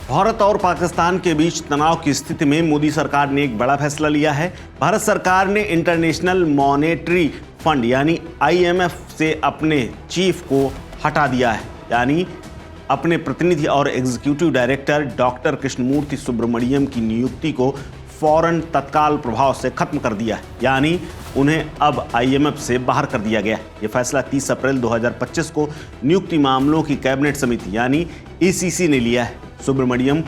भारत और पाकिस्तान के बीच तनाव की स्थिति में मोदी सरकार ने एक बड़ा फैसला लिया है। भारत सरकार ने इंटरनेशनल मॉनेटरी फंड यानी IMF से अपने चीफ को हटा दिया है, यानी अपने प्रतिनिधि और executive director doctor Krishnamurthy Subramaniam की नियुक्ति को फौरन तत्काल प्रभाव से खत्म कर दिया है, यानी उन्हें अब IMF से बाहर कर दिया गया है। यह फैसला 30 अप्रैल 2025 को नियुक्ति मामलों की कैबिनेट समिति यानी ECC ने लिया है। सुब्रमण्यम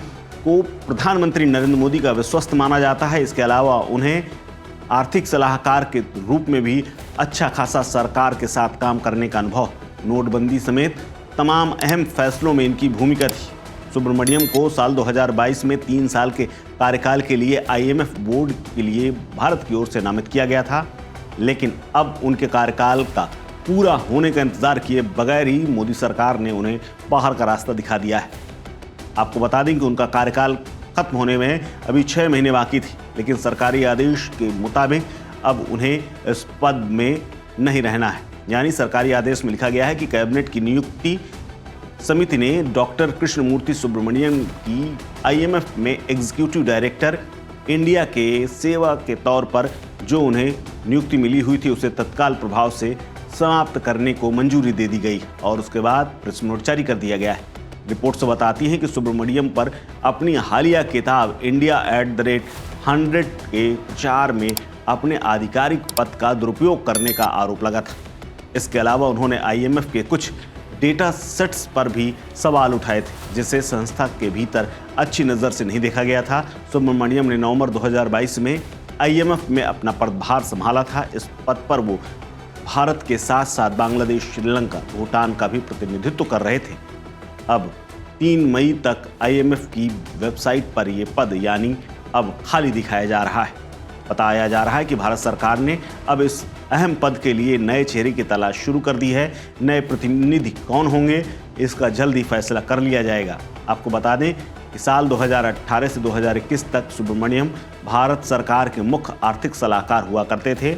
को प्रधानमंत्री नरेंद्र मोदी का विश्वस्त माना जाता है। इसके अलावा उन्हें आर्थिक सलाहकार के रूप में भी अच्छा खासा सरकार के साथ काम करने का अनुभव, नोटबंदी समेत तमाम अहम फैसलों में इनकी भूमिका थी। सुब्रमण्यम को साल 2022 में 3 साल के कार्यकाल के लिए IMF बोर्ड के लिए भारत की ओर से नामित किया गया था, लेकिन अब उनके कार्यकाल का पूरा होने का इंतजार किए बगैर ही मोदी सरकार ने उन्हें बाहर का रास्ता दिखा दिया है। आपको बता दें कि उनका कार्यकाल खत्म होने में अभी 6 महीने बाकी थी, लेकिन सरकारी आदेश के मुताबिक अब उन्हें इस पद में नहीं रहना है। यानी सरकारी आदेश में लिखा गया है कि कैबिनेट की नियुक्ति समिति ने डॉक्टर कृष्णमूर्ति सुब्रमण्यम की IMF में एग्जीक्यूटिव डायरेक्टर इंडिया के सेवा के तौर पर जो उन्हें नियुक्ति मिली हुई थी उसे तत्काल प्रभाव से समाप्त करने को मंजूरी दे दी गई और उसके बाद प्रेस नोट जारी कर दिया गया है। रिपोर्ट्स बताती हैं कि सुब्रमण्यम पर अपनी हालिया किताब इंडिया @100 के प्रचार में अपने आधिकारिक पद का दुरुपयोग करने का आरोप लगा था। इसके अलावा उन्होंने IMF के कुछ डेटा सेट्स पर भी सवाल उठाए थे, जिसे संस्था के भीतर अच्छी नज़र से नहीं देखा गया था। सुब्रमण्यम ने नवंबर 2022 में IMF में अपना पदभार संभाला था। इस पद पर वो भारत के साथ साथ बांग्लादेश, श्रीलंका, भूटान का भी प्रतिनिधित्व कर रहे थे। अब 3 मई तक IMF की वेबसाइट पर यह पद यानी अब खाली दिखाया जा रहा है। बताया जा रहा है कि भारत सरकार ने अब इस अहम पद के लिए नए चेहरे की तलाश शुरू कर दी है। नए प्रतिनिधि कौन होंगे इसका जल्द ही फैसला कर लिया जाएगा। आपको बता दें कि साल 2018 से 2021 तक सुब्रमण्यम भारत सरकार के मुख्य आर्थिक सलाहकार हुआ करते थे।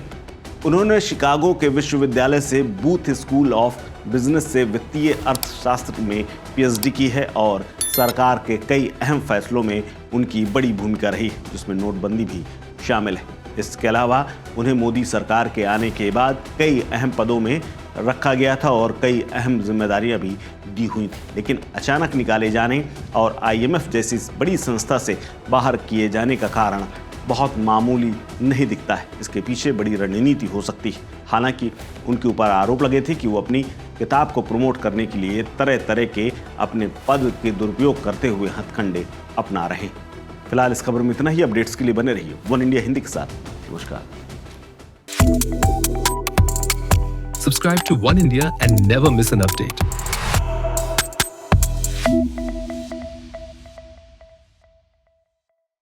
उन्होंने शिकागो के विश्वविद्यालय से बूथ स्कूल ऑफ बिजनेस से वित्तीय अर्थशास्त्र में PhD की है और सरकार के कई अहम फैसलों में उनकी बड़ी भूमिका रही, जिसमें नोटबंदी भी शामिल है। इसके अलावा उन्हें मोदी सरकार के आने के बाद कई अहम पदों में रखा गया था और कई अहम जिम्मेदारियां भी दी हुई थी, लेकिन अचानक निकाले जाने और IMF जैसी बड़ी संस्था से बाहर किए जाने का कारण बहुत मामूली नहीं दिखता है। इसके पीछे बड़ी रणनीति हो सकती है। हालांकि उनके ऊपर आरोप लगे थे कि वो अपनी किताब को प्रमोट करने के लिए तरह तरह के अपने पद के दुरुपयोग करते हुए हथकंडे अपना रहे हैं। फिलहाल इस खबर में इतना ही। अपडेट्स के लिए बने रहिए वन इंडिया हिंदी के साथ। नमस्कार। Subscribe to One India and never miss an update.